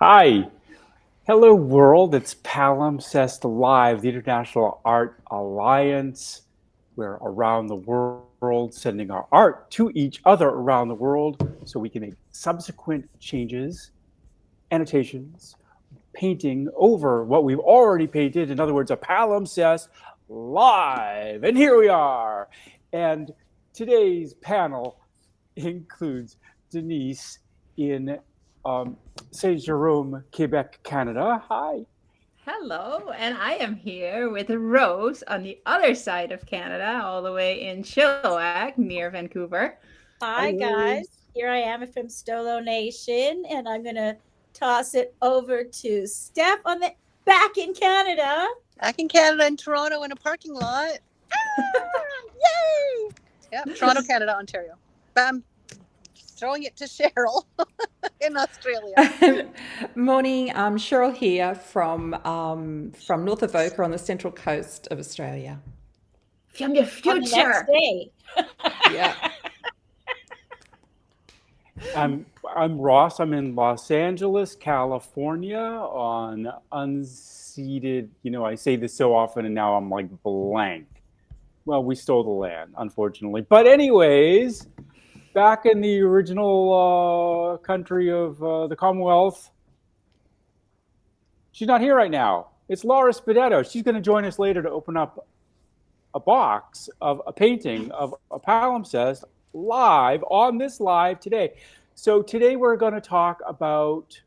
Hi. Hello, world. It's Palimpsest Live, the International Art Alliance. We're around the world sending our art to each other around the world so we can make subsequent changes, annotations, painting over what we've already painted. In other words, a palimpsest live. And here we are. And today's panel includes Denise in Saint Jerome, Quebec, Canada. Hi. Hello, and I am here with Rose on the other side of Canada, all the way in Chilliwack near Vancouver. Hi, Hi Rose. guys, here I am from Stolo Nation, and I'm gonna toss it over to Steph on the back in Canada. Back in Canada, in Toronto, in a parking lot. Yay! Yeah, Toronto, Canada, Ontario. Bam. Throwing it to Cheryl in Australia. Morning, Cheryl here from north of Oka on the central coast of Australia. From the On the next future. day. Yeah. I'm Ross. I'm in Los Angeles, California, on unceded. I say this so often, and now I'm like blank. Well, we stole the land, unfortunately. But anyways, back in the original country of the Commonwealth. She's not here right now. It's Laura Spedetto. She's going to join us later to open up a box of a painting of a palimpsest live on this live today. So today we're going to talk about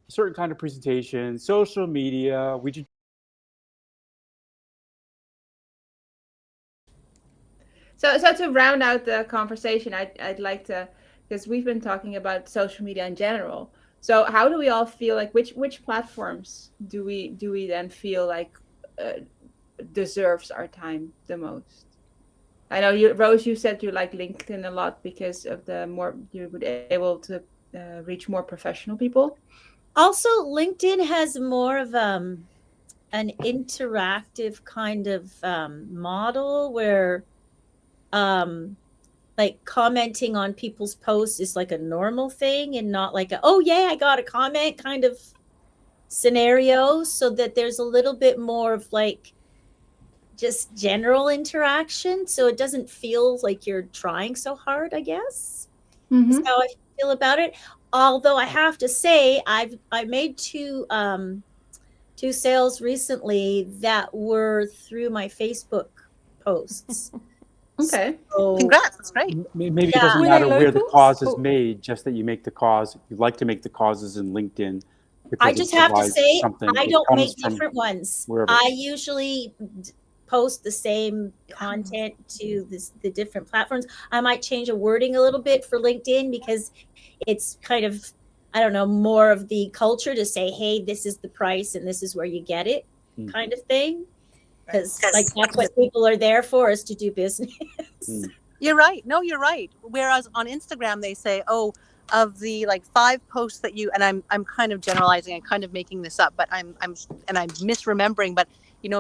a certain kind of presentation, social media. So to round out the conversation, I'd like to, because we've been talking about social media in general. So how do we all feel like which platforms do we then feel like deserves our time the most? I know you, Rose. You said you like LinkedIn a lot because of the more you would able to reach more professional people. Also, LinkedIn has more of an interactive kind of model where like commenting on people's posts is like a normal thing and not like oh yeah, I got a comment kind of scenario, so that there's a little bit more of like just general interaction, so it doesn't feel like you're trying so hard, I guess. Is how I feel about it. Although I have to say I made two sales recently that were through my Facebook posts. Okay. So Congrats, that's great. Maybe it Yeah. doesn't Were matter they where the locals? cause is Or- made, just that you make the cause. You like to make the causes in LinkedIn I because it just have to provides say something. I It don't comes make from different ones. wherever. I usually post the same content to the different platforms. I might change a wording a little bit for LinkedIn because it's kind of, I don't know, more of the culture to say, hey, this is the price and this is where you get it kind of thing. Because like that's what people are there for, is to do business. You're right. No, you're right. Whereas on Instagram they say, "Oh, of the like 5 posts that you," and I'm kind of generalizing and kind of making this up, but I'm misremembering, but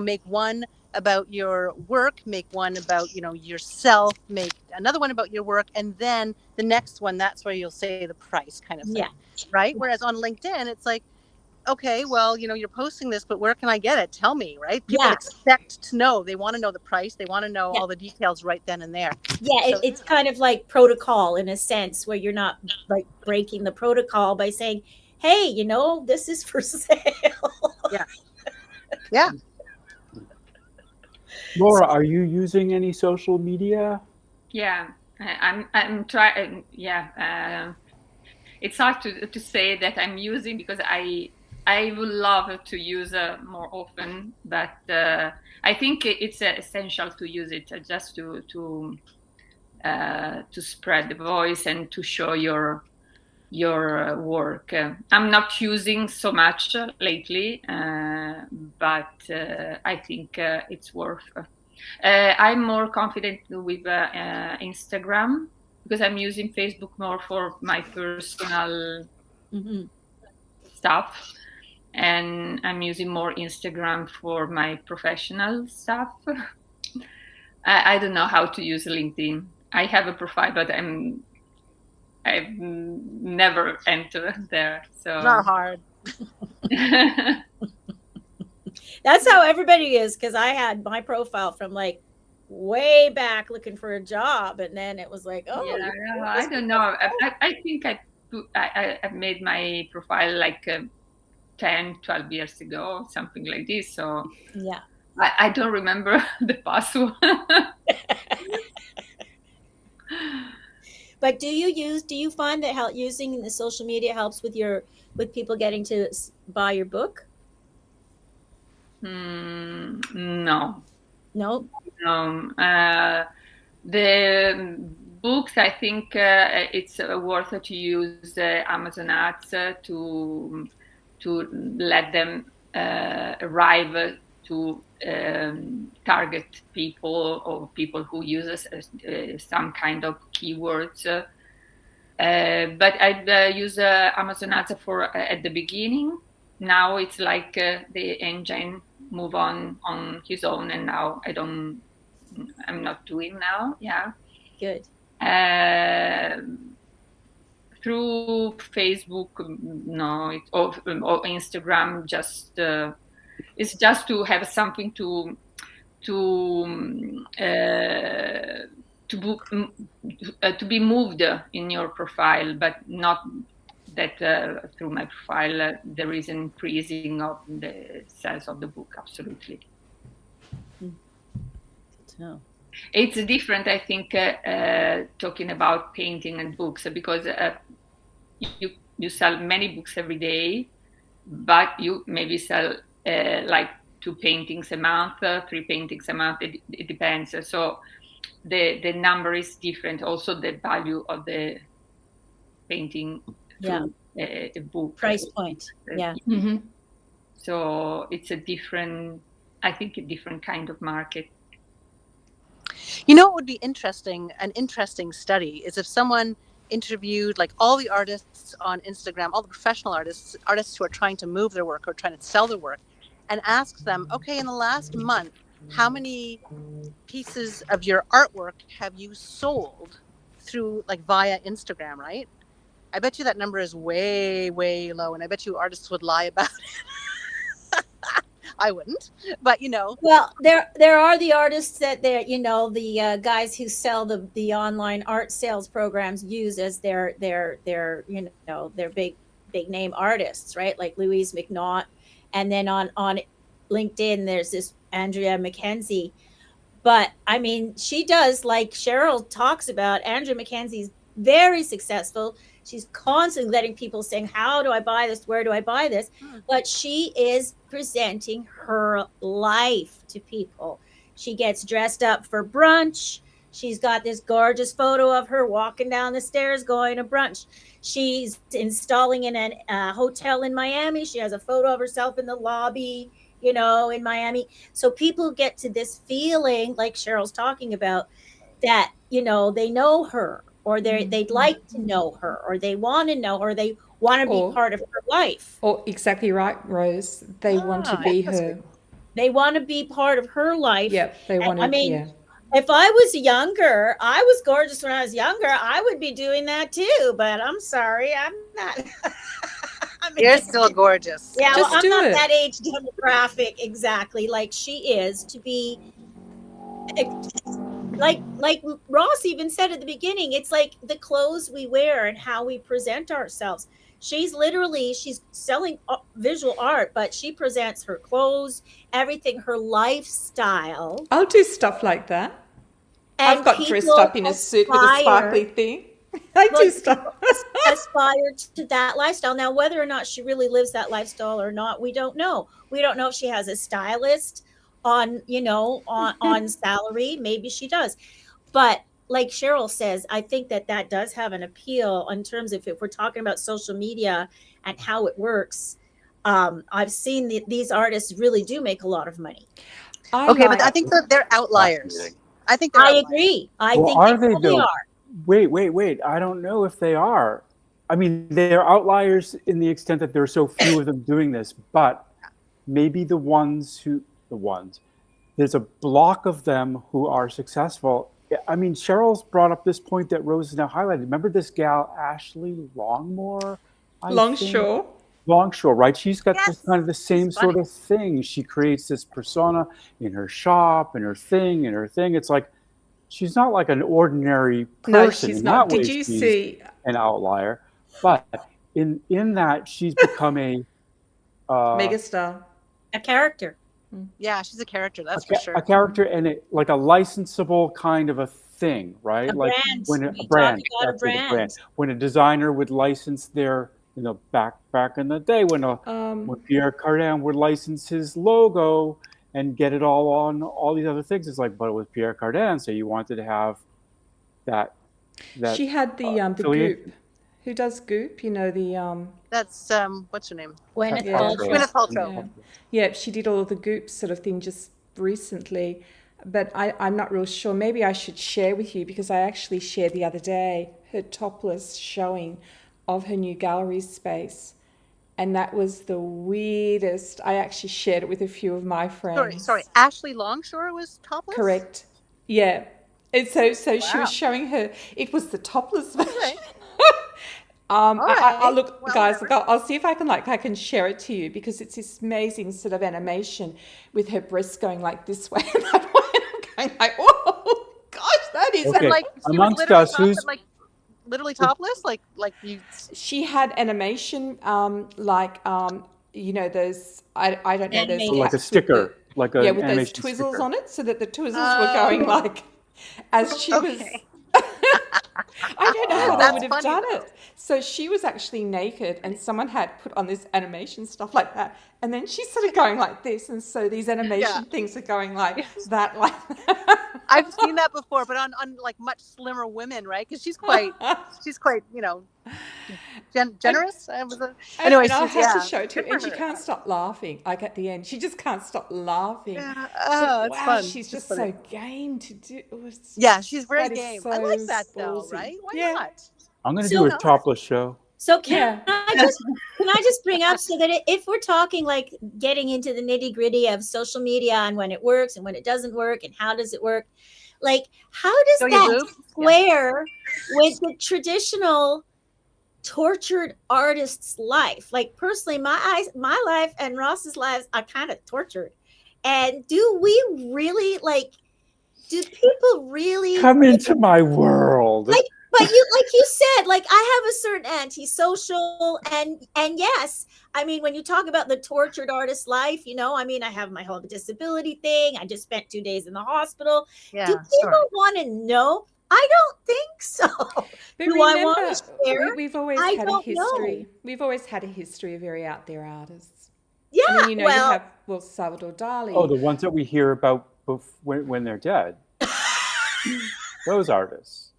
make one about your work, make one about, yourself, make another one about your work, and then the next one, that's where you'll say the price kind of thing. Yeah. Right? Whereas on LinkedIn it's like, okay, well, you're posting this, but where can I get it? Tell me, right? People Yeah. expect to know. They want to know the price. They want to know Yeah. all the details right then and there. Yeah, So- it's kind of like protocol in a sense, where you're not like breaking the protocol by saying, hey, this is for sale. Yeah. Laura, are you using any social media? Yeah, I'm trying. Yeah, it's hard to say that I'm using because I would love to use more often, but I think it's essential to use it just to spread the voice and to show your work. I'm not using so much lately, but I think it's worth. I'm more confident with Instagram because I'm using Facebook more for my personal stuff, and I'm using more Instagram for my professional stuff. I don't know how to use LinkedIn. I have a profile, but I've never entered there. So Not hard. That's how everybody is, because I had my profile from like way back looking for a job, and then it was like, oh, yeah, I don't know. I think I made my profile like 10, 12 years ago, something like this. So yeah. I don't remember the password. But do you find that using the social media helps with people getting to buy your book? No. No. The books, I think it's worth it to use Amazon ads to let them arrive to target people or people who use some kind of keywords. But I use Amazon ads for at the beginning. Now it's like the engine move on his own, and now I'm not doing now. Yeah. Good. Through Facebook, no, or Instagram, just it's just to have something to be moved in your profile, but not that through my profile there is an increasing of the sales of the book. Absolutely. Good to know. It's different, I think, talking about painting and books, because you sell many books every day, but you maybe sell like 2 paintings a month, 3 paintings a month. It depends. So the number is different. Also, the value of the painting through a book. Price point. Yeah. Mm-hmm. So it's a different kind of market. You know what would be interesting? An interesting study is if someone interviewed like all the artists on Instagram, all the professional artists who are trying to move their work or trying to sell their work, and asked them, okay, in the last month, how many pieces of your artwork have you sold through like via Instagram, right? I bet you that number is way, way low, and I bet you artists would lie about it. I wouldn't, but you know. Well, there are the artists that the guys who sell the online art sales programs use as their their big name artists, right? Like Louise McNaught, and then on LinkedIn there's this Andrea McKenzie. But I mean, she does, like Cheryl talks about. Andrea McKenzie's very successful. She's constantly letting people saying, how do I buy this? Where do I buy this? But she is presenting her life to people. She gets dressed up for brunch. She's got this gorgeous photo of her walking down the stairs going to brunch. She's installing in a hotel in Miami. She has a photo of herself in the lobby, in Miami. So people get to this feeling, like Cheryl's talking about, that, they know her, or they'd like to know her, or they want to know her, or they want to be part of her life. Or exactly right, Rose. They want to be her. They want to be part of her life. Yep, they want to. I mean, if I was younger, I was gorgeous when I was younger, I would be doing that too. But I'm sorry, I'm not. You're still gorgeous. Yeah, Just well, I'm not do it. that age demographic exactly like she is to be. Like Ross even said at the beginning, it's like the clothes we wear and how we present ourselves. She's selling visual art, but she presents her clothes, everything, her lifestyle. I'll do stuff like that. I've got dressed up in a suit with a sparkly thing. I do stuff. Aspire to that lifestyle. Now, whether or not she really lives that lifestyle or not, we don't know. We don't know if she has a stylist on salary. Maybe she does. But like Cheryl says, I think that does have an appeal in terms of, if we're talking about social media and how it works. I've seen these artists really do make a lot of money. But I think that they're outliers. I think they're outliers. Agree. I think are they probably though? are. Wait. I don't know if they are. I mean, they're outliers in the extent that there are so few of them doing this, but maybe there's a block of them who are successful I mean, Cheryl's brought up this point that Rose is now highlighted. Remember this gal, Ashley Longmore, I think? Longshore. Longshore, right? She's got this Yes, kind of the she's same sort funny. of thing. She creates this persona in her shop and her thing and her thing. It's like she's not like an ordinary No, person. she's In that not. Did way, you she's see? an outlier. But in that, she's become a Megastar. A character. Yeah, she's a character, that's for sure. a character and like a licensable kind of a thing, right? A Like brand. when a We brand, talk about a that's it, a brand. brand. When a designer would license their, back in the day when Pierre Cardin would license his logo and get it all on all these other things. It's like, but it was Pierre Cardin, so you wanted to have that. She had the affiliation. Goop. Who does Goop? You know, the That's what's her name? Gwyneth Yeah. Paltrow. Gwyneth Paltrow. yeah, she did all of the Goop sort of thing just recently. But I'm not real sure. Maybe I should share with you, because I actually shared the other day her topless showing of her new gallery space. And that was the weirdest. I actually shared it with a few of my friends. Sorry. Ashley Longshore was topless? Correct. Yeah. And so she Wow. was showing her, it was the topless version. Okay. I'll right. look, Well, guys, whatever. I'll see if I can share it to you, because it's this amazing sort of animation with her breasts going like this way and that way. And I'm going like, whoa, gosh, that is. Okay. And like she Amongst was literally us, who's- literally topless? Like you She had animation, those, I don't know, those Animated. like a caps with sticker, like a yeah, with those animation twizzles sticker. on it, so that the twizzles were going like as she was. Okay. I don't know how they That's would have funny, done though. it. So she was actually naked, and someone had put on this animation stuff like that, and then she's sort of going like this, and so these animation things are going like that, like that. I've seen that before, but on like much slimmer women, right? Because she's quite, generous. Anyway, and I had to show it to good her, and for she her. can't stop laughing. Like at the end, she just can't stop laughing. Yeah. So, Oh, it's wow, fun. she's It's just funny. so game to do. Yeah, she's very that is game. so I like that though, ballsy. right? Why Yeah. not? I'm going to So- do a topless show. So Yeah. can I just bring up, so that if we're talking like getting into the nitty gritty of social media and when it works and when it doesn't work and how does it work, like how does Show your that boobs? square with the traditional tortured artist's life? Like personally, my life and Ross's lives are kind of tortured. And do we really do people really Come into my world. But like you said, like I have a certain antisocial and yes, I mean, when you talk about the tortured artist life, I mean, I have my whole disability thing. I just spent 2 days in the hospital. Yeah. Do people want to know? I don't think so. But Do I want to remember, share? we've always I had a don't history. know. We've always had a history of very out there artists. Yeah, I mean, you well, have Salvador Dali. Oh, the ones that we hear about when they're dead. Those artists.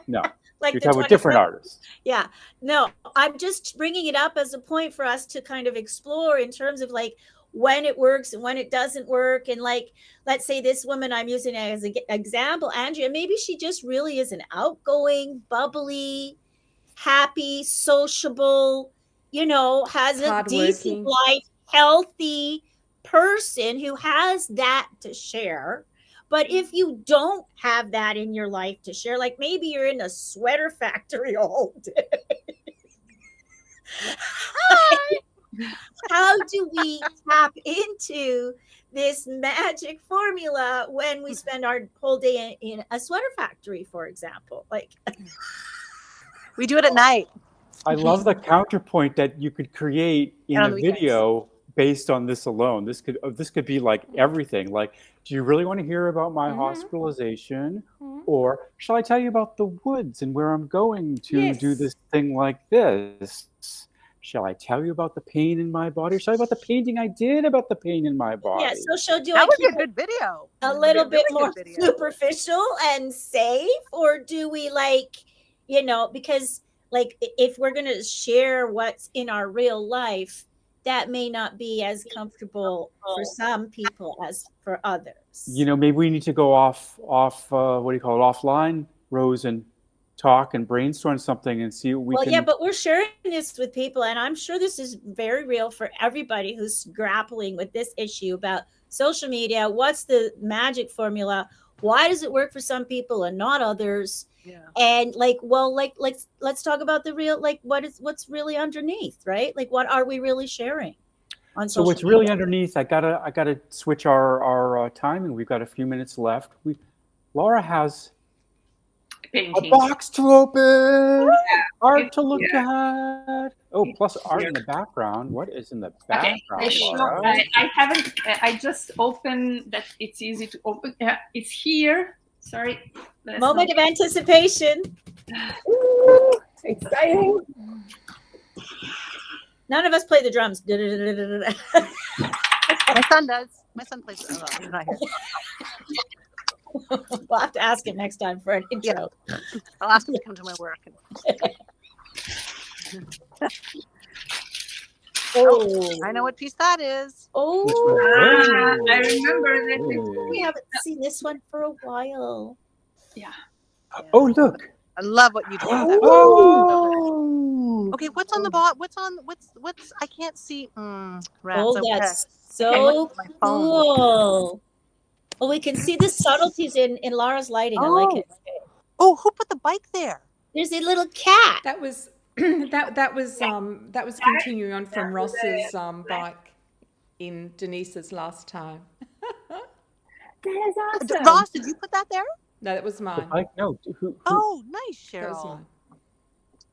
No, like you're the talking about different 24 artists. Yeah, no, I'm just bringing it up as a point for us to kind of explore in terms of like when it works and when it doesn't work. And like, let's say this woman I'm using as an example, Andrea, maybe she just really is an outgoing, bubbly, happy, sociable, has a decent Hardworking. life, healthy person who has that to share. But if you don't have that in your life to share, like maybe you're in a sweater factory all day. How do we tap into this magic formula when we spend our whole day in a sweater factory, for example? Like, We do it at night. I love the counterpoint that you could create in And on a the weekends. video based on this alone. This could be like everything. Like, do you really want to hear about my hospitalization, or shall I tell you about the woods and where I'm going to do Yes. this thing like this? Shall I tell you about the pain in my body, or shall I tell you about the painting I did about the pain in my body? yeah, so do I That would be keep a good video. a little bit Really more good video. superficial and safe, or do we because like if we're going to share what's in our real life, that may not be as comfortable for some people as for others. Maybe we need to go off what do you call it, offline, Rose, and talk and brainstorm something and see what we Well, can. yeah, but we're sharing this with people, and I'm sure this is very real for everybody who's grappling with this issue about social media. What's the magic formula? Why does it work for some people and not others? Yeah. And like, well, like let's talk about the real, like what's really underneath, right? Like what are we really sharing on So social what's really media? underneath? I gotta switch our timing. We've got a few minutes left. Laura has a Painting. box to open, art it's to look here. at. Oh, It's plus art here. in the background. What is in the Okay, background, Laura? I haven't. I just opened that. It's easy to open. It's here. Sorry. Moment of anticipation. Ooh, exciting. None of us play the drums. My son does. My son plays. Oh, he's not here. We'll have to ask him next time for an intro. I'll ask him to come to my work. Oh, I know what piece that is. oh, I remember that. we haven't seen this one for a while. Oh, look. I love what you do. With that. Oh. Okay, what's on the bot? What's I can't see. Rats. Oh, Okay. that's Okay, so look at my phone. cool. Well, we can see the subtleties in Lara's lighting. I like it. Oh, who put the bike there? There's a little cat. That was that was continuing on from Ross's bike in Denise's last time. That is awesome. Ross, did you put that there? No, that was The mine. bike? No. Who? Oh, nice, That was Cheryl. mine.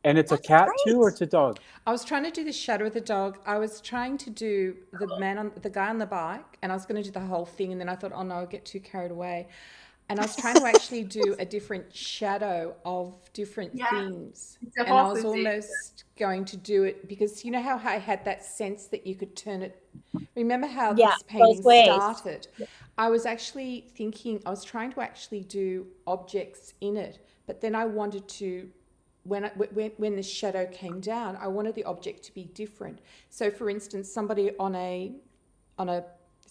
And it's That's a cat great. too, or it's a dog? I was trying to do the shadow of the dog. I was trying to do the guy on the bike, and I was going to do the whole thing, and then I thought, oh no, I'll get too carried away. And I was trying to actually do a different shadow of different things. It's a And I was opposite. almost going to do it because you know how I had that sense that you could turn it. Remember how Yeah, this painting both ways. started? I was actually thinking, I was trying to actually do objects in it, but then I wanted to, when the shadow came down, I wanted the object to be different. So for instance, somebody on a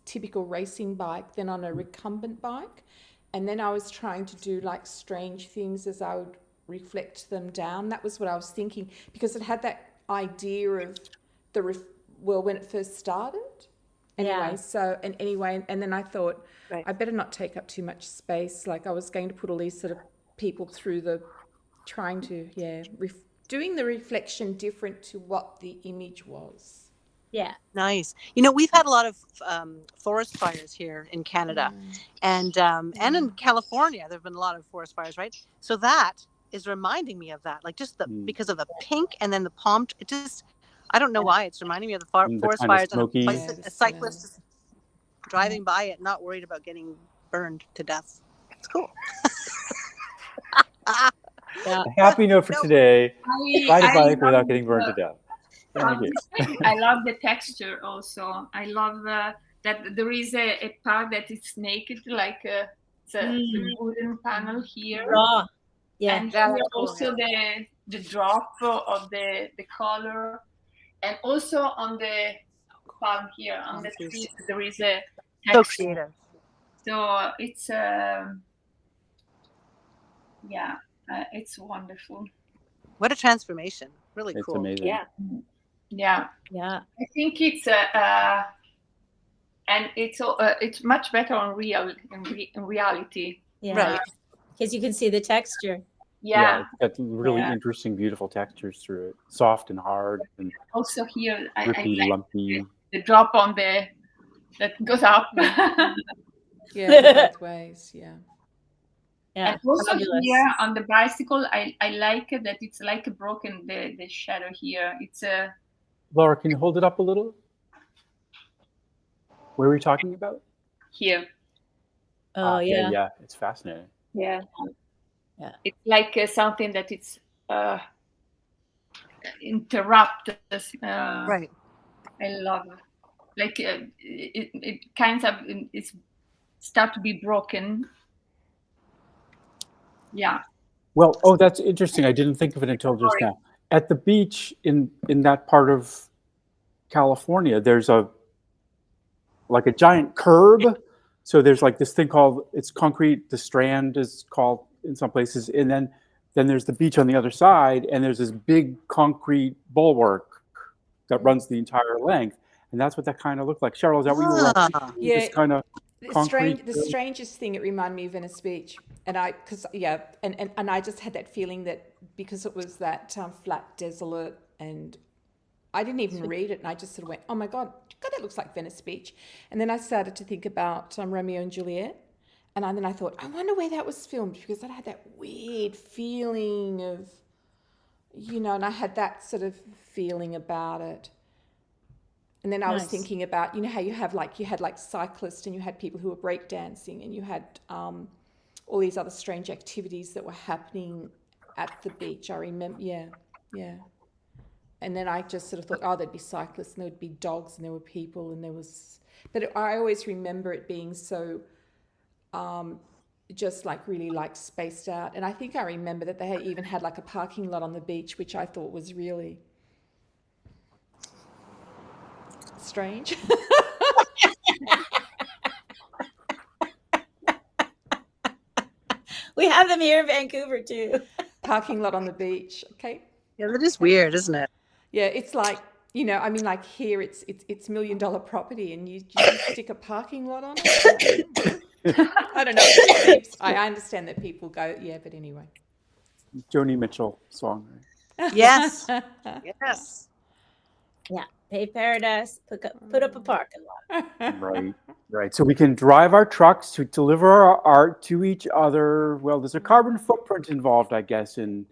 typical racing bike, then on a recumbent bike, and then I was trying to do like strange things as I would reflect them down. That was what I was thinking because it had that idea of when it first started. Anyway, Yeah. and then I thought Right. I better not take up too much space. Like I was going to put all these sort of people through doing the reflection different to what the image was. Yeah. Nice. You know, we've had a lot of forest fires here in Canada, and in California, there have been a lot of forest fires, right? So that is reminding me of that, like just because of the pink and then the palm. It just, I don't know why it's reminding me of the And the forest kind of fires and smoky- a cyclist just driving by it, not worried about getting burned to death. It's cool. Yeah. A happy note for today. Ride a I bike without love getting burned to death. Thank you. I love the texture also. I love that there is a part that is naked, like it's a wooden panel here. Raw. Yeah. And Yeah, here that's cool, also the drop of the color, and also on the palm here on the Nice. tree there is a So texture. creative. So it's it's wonderful. What a transformation! Really It's cool. amazing. Yeah. Yeah, Yeah. I think it's and it's much better in reality. Yeah. Right. Because you can see the texture. Yeah. It's got really Yeah. interesting, beautiful textures through it. Soft and hard and Also here, I drippy, like lumpy. the drop on that goes up. Yeah, both ways. Yeah. Yeah. And also Fabulous. here on the bicycle, I like it that it's like broken the shadow here. It's a Laura, can you hold it up a little? What were we talking about? here. Oh, yeah. Yeah, it's fascinating. Yeah. It's like something that it's interrupt. Right. I love it. Like it kind of it's start to be broken. Yeah. Well, that's interesting. I didn't think of it until just now. At the beach in that part of California, there's a giant curb. So there's like this thing called, it's concrete. The Strand is called in some places, and then there's the beach on the other side, and there's this big concrete bulwark that runs the entire length, and that's what that kind of looked like. Cheryl, is that what you were? Ah. Yeah. Just kind of. The strangest thing, it reminded me of Venice Beach. And I just had that feeling that because it was that flat, desolate, and I didn't even read it, and I just sort of went, oh my God, that looks like Venice Beach. And then I started to think about Romeo and Juliet. And then I thought, I wonder where that was filmed, because I had that weird feeling of, and I had that sort of feeling about it. And then I was thinking about, how you had cyclists, and you had people who were breakdancing, and you had all these other strange activities that were happening at the beach. I remember, yeah. And then I just sort of thought, there'd be cyclists, and there would be dogs, and there were people, and but I always remember it being so just really spaced out. And I think I remember that they even had a parking lot on the beach, which I thought was really strange. We have them here in Vancouver too. Parking lot on the beach. Okay. Yeah, that is weird, isn't it? Yeah, it's here it's $1 million property, and you stick a parking lot on it. I don't know. I understand that people go, but anyway. Joni Mitchell song. Right? Yes. Yes. Yeah. Pay Paradise, put up a parking lot. Right. So we can drive our trucks to deliver our art to each other. Well, there's a carbon footprint involved, I guess, in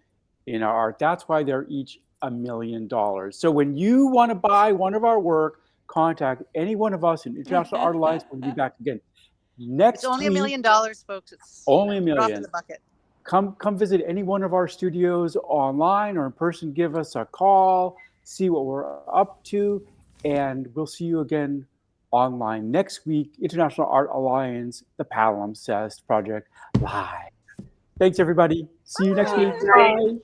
our art. That's why they're each $1 million. So when you want to buy one of our work, contact any one of us in International Art Alliance. We'll be back again next week. It's only $1 million, folks. It's only $1 million. Drop in the bucket. Come visit any one of our studios online or in person. Give us a call. See what we're up to, and we'll see you again online next week. International Art Alliance, the Palimpsest Project Live. Thanks, everybody. See you next week. Bye.